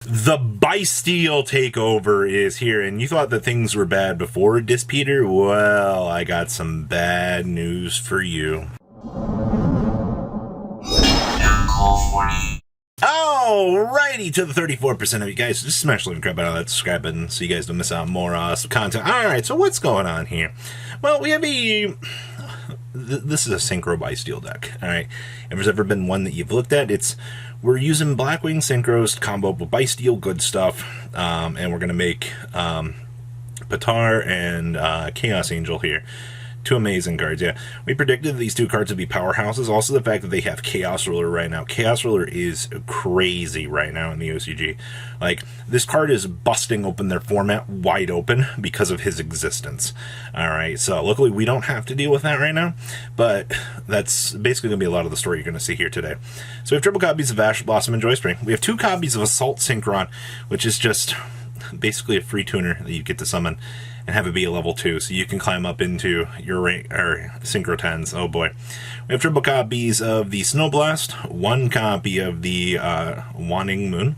The Bystial takeover is here, and you thought that things were bad before Dispeter? Well, I got some bad news for you. Alrighty, to the 34% of you guys, just smash the link, grab out of that subscribe button so you guys don't miss out on more awesome content. Alright, so what's going on here? Well, we have this is a Synchro Bystial deck, alright? If there's ever been one that you've looked at, we're using Blackwing Synchros to combo up with Bystial, good stuff, and we're going to make Patar and Chaos Angel here. Two amazing cards, yeah. We predicted these two cards would be powerhouses. Also, the fact that they have Chaos Ruler right now. Chaos Ruler is crazy right now in the OCG. Like, this card is busting open their format wide open because of his existence. Alright, so luckily we don't have to deal with that right now, but that's basically going to be a lot of the story you're going to see here today. So we have triple copies of Ash Blossom and Joyspring. We have two copies of Assault Synchron, which is just basically a free tuner that you get to summon and have it be a level 2, so you can climb up into your Synchro 10s. Oh boy. We have triple copies of the Snow Blast, one copy of the Waning Moon.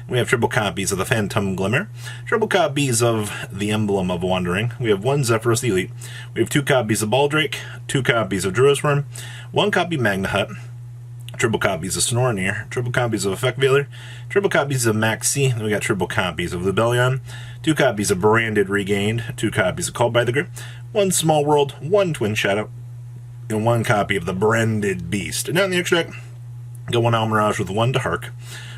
We have triple copies of the Phantom Glimmer, triple copies of the Emblem of Wandering. We have one Zephyros the Elite. We have two copies of Baldrake, two copies of Druisworm, one copy of Magna Hut, triple copies of Snorinir, triple copies of Effect Veiler, triple copies of Maxi, then we got triple copies of Lubellion, two copies of Branded Regained, two copies of Called by the Grip, one Small World, one Twin Shadow, and one copy of the Branded Beast. And down the extract, got one Almirage with one Dahark,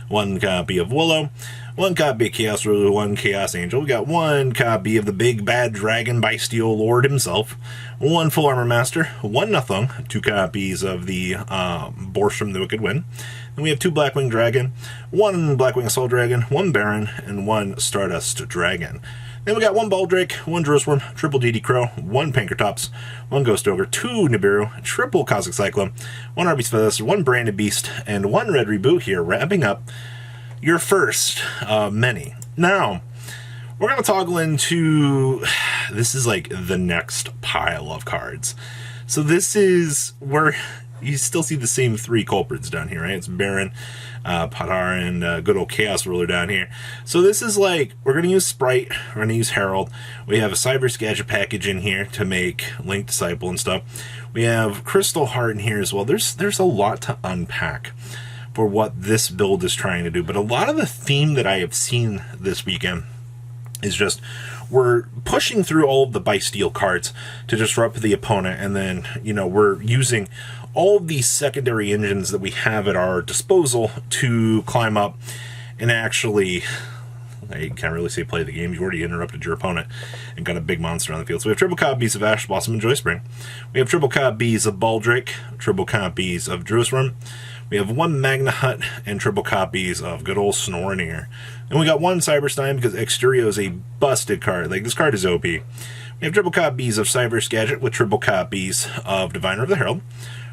one copy of Willow, one copy of Chaos Ruler, one Chaos Angel. We got one copy of the Big Bad Dragon Bystial Lord himself, one Full Armor Master, one Nothung, two copies of the Borstrom the Wicked Wind. Then we have two Blackwing Dragon, one Blackwing Assault Dragon, one Baron, and one Stardust Dragon. Then we got one Baldrake, one Druisworm, triple DD Crow, one Pankratops, one Ghost Ogre, two Nibiru, triple Cosmic Cyclone, one Arby's Feather, one Branded Beast, and one Red Reboot here, wrapping up your first many. Now, we're going to toggle into, this is like the next pile of cards. So this is where you still see the same three culprits down here, right? It's Baron, Patar, and good old Chaos Ruler down here. So this is like, we're going to use Sprite, we're going to use Herald. We have a Cyber Gadget package in here to make Link Disciple and stuff. We have Crystal Heart in here as well. There's a lot to unpack for what this build is trying to do. But a lot of the theme that I have seen this weekend is just, we're pushing through all of the Bystial cards to disrupt the opponent, and then, you know, we're using all of these secondary engines that we have at our disposal to climb up and actually, I can't really say play the game, you've already interrupted your opponent and got a big monster on the field. So we have triple copies of Ash Blossom and Joyspring. We have triple copies of Baldrake, triple copies of Druisworm. We have one Magna Hut and triple copies of good old Snorinir. And we got one Cyberstein because Exterio is a busted card. Like, this card is OP. We have triple copies of Cyber Gadget with triple copies of Diviner of the Herald.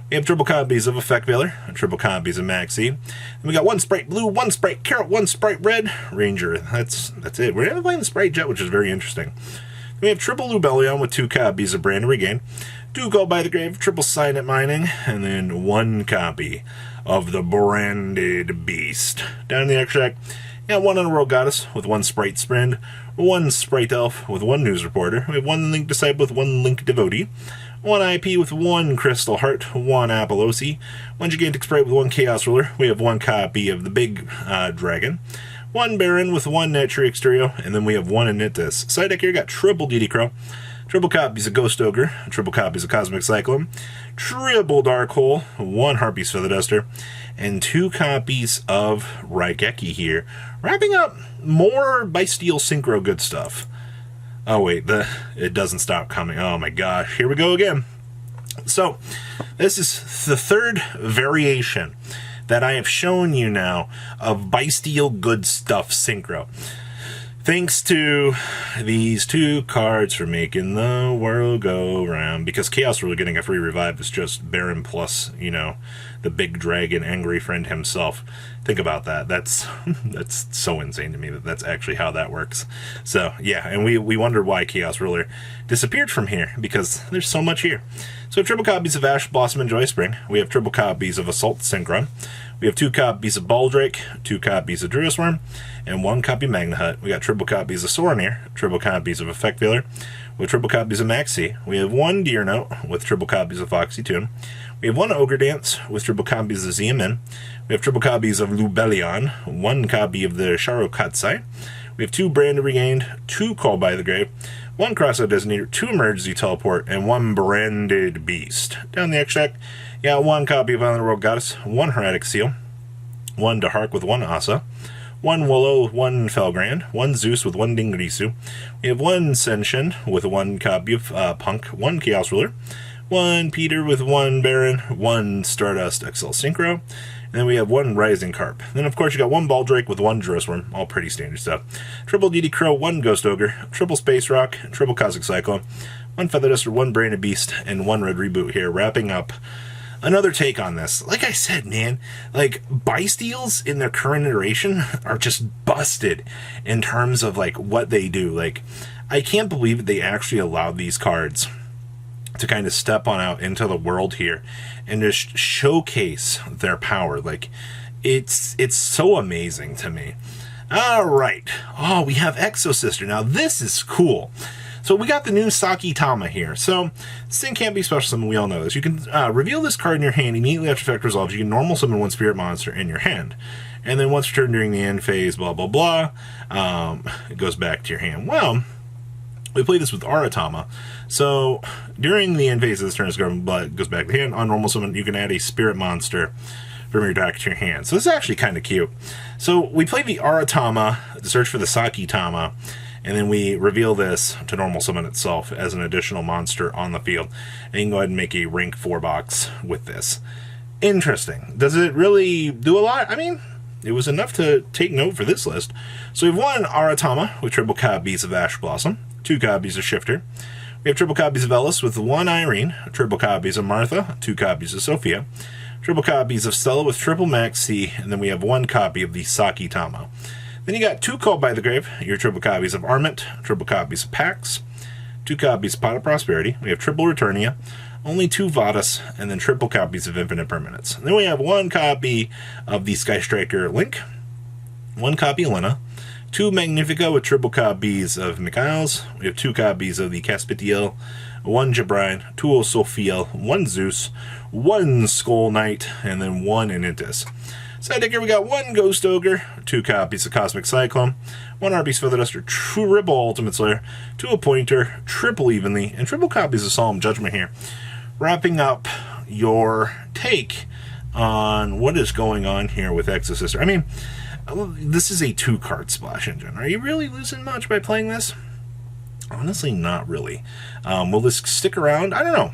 We have triple copies of Effect Veiler, and triple copies of Maxi. And we got one Sprite Blue, one Sprite Carrot, one Sprite Red, Ranger. That's it. We're playing the Sprite Jet, which is very interesting. We have triple Lubellion with two copies of Brand Regain, two Go by the Grave, triple Signet Mining, and then one copy of the Branded Beast. Down in the extract, yeah, one Underworld Goddess with one Sprite Sprint, one Sprite Elf with one News Reporter. We have one Link Disciple with one Link Devotee, one IP with one Crystal Heart, one Apollosi, one Gigantic Sprite with one Chaos Ruler. We have one copy of the Big Dragon, one Baron with one Netry Exterio, and then we have one Anitis. Side deck here got triple DD Crow, triple copies of Ghost Ogre, triple copies of Cosmic Cyclone, triple Dark Hole, one Harpy's Feather Duster, and two copies of Raigeki here. Wrapping up more Bystial Synchro good stuff. Oh wait, it doesn't stop coming. Oh my gosh, here we go again. So, this is the third variation that I have shown you now of Bystial good stuff Synchro. Thanks to these two cards for making the world go round, because Chaos Ruler getting a free revive is just Baron plus, you know, the big dragon angry friend himself. Think about that. That's so insane to me that that's actually how that works. So yeah, and we wondered why Chaos Ruler disappeared from here, because there's so much here. So triple copies of Ash Blossom and Joyspring. We have triple copies of Assault Synchron. We have 2 copies of Baldrake, 2 copies of Druisworm, and 1 copy of Magna Hut. We got triple copies of Soronir, triple copies of Effect Veiler, with triple copies of Maxi. We have 1 Deer Note with triple copies of Foxy Tune. We have 1 Ogre Dance with triple copies of Xiamen. We have triple copies of Lubellion, 1 copy of the Sharo Katsai. We have 2 Branded Regained, 2 Call by the Grave, 1 Crossout Designator, 2 Emergency Teleport, and 1 Branded Beast. Down the extract, you got 1 copy of Violent World Goddess, 1 Heretic Seal, 1 Dahark with 1 Asa, 1 Willow with 1 Felgrand, 1 Zeus with 1 Dingrisu. We have 1 Senshin with 1 copy of Punk, 1 Chaos Ruler, 1 Peter with 1 Baron, 1 Stardust XL Synchro, and then we have 1 Rising Carp. Then, of course, you got 1 Baldrake with 1 Druisworm, all pretty standard stuff. Triple DD Crow, 1 Ghost Ogre, triple Space Rock, triple Cosmic Cyclone, 1 Feather Duster, 1 Branded Beast, and 1 Red Reboot here, wrapping up another take on this. Like I said, man, like, Bystials in their current iteration are just busted in terms of, like, what they do. Like, I can't believe that they actually allowed these cards to kind of step on out into the world here and just showcase their power. Like, it's so amazing to me. All right. Oh, we have Exosister. Now, this is cool. So we got the new Saki Tama here. So this thing can't be special summon. We all know this. You can reveal this card in your hand immediately after effect resolves. You can normal summon 1 spirit monster in your hand. And then once returned during the end phase, blah, blah, blah, it goes back to your hand. Well, we play this with Aratama. So during the end phase of this turn, it goes back to the hand. On normal summon, you can add a spirit monster from your deck to your hand. So this is actually kind of cute. So we play the Aratama to search for the Saki Tama, and then we reveal this to normal summon itself as an additional monster on the field. And you can go ahead and make a rank 4 box with this. Interesting. Does it really do a lot? I mean, it was enough to take note for this list. So we have 1 Aratama with triple copies of Ash Blossom, 2 copies of Shifter. We have triple copies of Ellis with 1 Irene, triple copies of Martha, 2 copies of Sophia, triple copies of Stella with triple Maxi, and then we have 1 copy of the Saki Tama. Then you got 2 Called by the Grave, your triple copies of Armament, triple copies of Pax, 2 copies of Pot of Prosperity. We have triple Returnia, only 2 Vadas, and then triple copies of Infinite Permanence. And then we have 1 copy of the Sky Striker Link, 1 copy of Lena, 2 Magnifica with triple copies of Mikhails. We have 2 copies of the Caspitiel, 1 Jabrine, 2 Sophiel, 1 Zeus, 1 Skull Knight, and then 1 Anitis. Side deck here, we got 1 Ghost Ogre, 2 copies of Cosmic Cyclone, 1 Arby's Feather Duster, triple Ultimate Slayer, 2 Appointer, triple Evenly, and triple copies of Solemn Judgment here. Wrapping up your take on what is going on here with Exosister. I mean, this is a 2-card splash engine. Are you really losing much by playing this? Honestly, not really. Will this stick around? I don't know.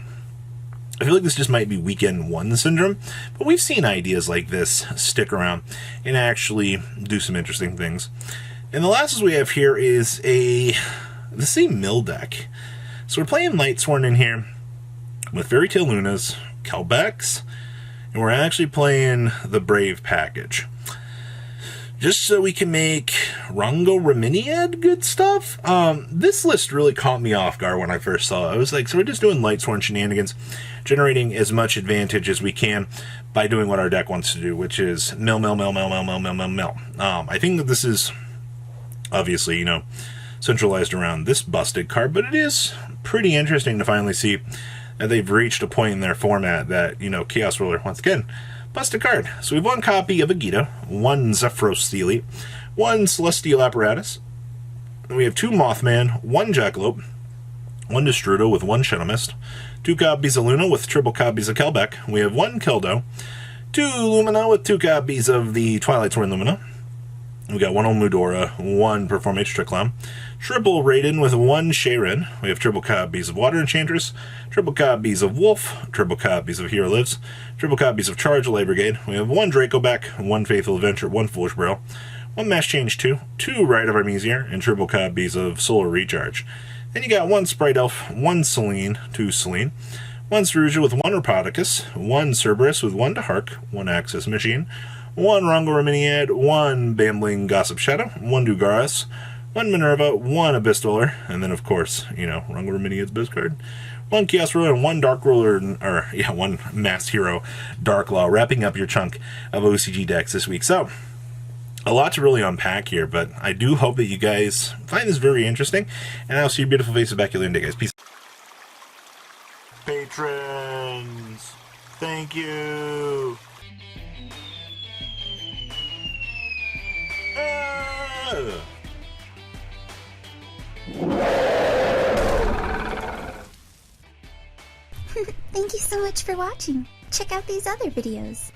I feel like this just might be weekend 1 syndrome, but we've seen ideas like this stick around and actually do some interesting things. And the last we have here is this is a mill deck. So we're playing Lightsworn in here with Fairy Tail Lunas, Kelbecks, and we're actually playing the Brave package. Just so we can make Rongo Reminiad good stuff. This list really caught me off guard when I first saw it. I was like, so we're just doing Lightsworn shenanigans, generating as much advantage as we can by doing what our deck wants to do, which is mill. I think that this is obviously, centralized around this busted card, but it is pretty interesting to finally see that they've reached a point in their format that, Chaos Ruler, once again, busted card. So we have 1 copy of Agita, 1 Zephyros Steely, 1 Celestial Apparatus. We have 2 Mothman, 1 Jackalope, 1 Destrudo with 1 Shadow Mist, 2 copies of Luna with triple copies of Kelbeck. We have 1 Keldo, 2 Lumina with 2 copies of the Twilight Sword Lumina. We got 1 Olmudora, 1 Performate Stricklam, triple Raiden with 1 Sharon. We have triple copies of Water Enchantress, triple copies of Wolf, triple copies of Hero Lives, triple copies of Charge Light Brigade. We have 1 Dracoback, 1 Faithful Adventure, 1 Foolish Braille, 1 Mass Change 2, 2 Rite of Armesier, and triple copies of Solar Recharge. Then you got 1 Sprite Elf, 1 Selene, 2 Selene, 1 Cerusia with 1 Rhapodicus, 1 Cerberus with 1 Dahark, 1 Access Machine, 1 Rongo-Reminiad, 1 Bambling Gossip Shadow, 1 Dugaris, 1 Minerva, 1 Abystolar, and then of course, you know, Rongo-Reminiad's best card, 1 Chaos Ruler, and 1 Dark Ruler, 1 Masked Hero Dark Law, wrapping up your chunk of OCG decks this week. So, a lot to really unpack here, but I do hope that you guys find this very interesting, and I'll see your beautiful faces back at the end of the day, guys. Peace. Patrons, thank you. Thank you so much for watching. Check out these other videos.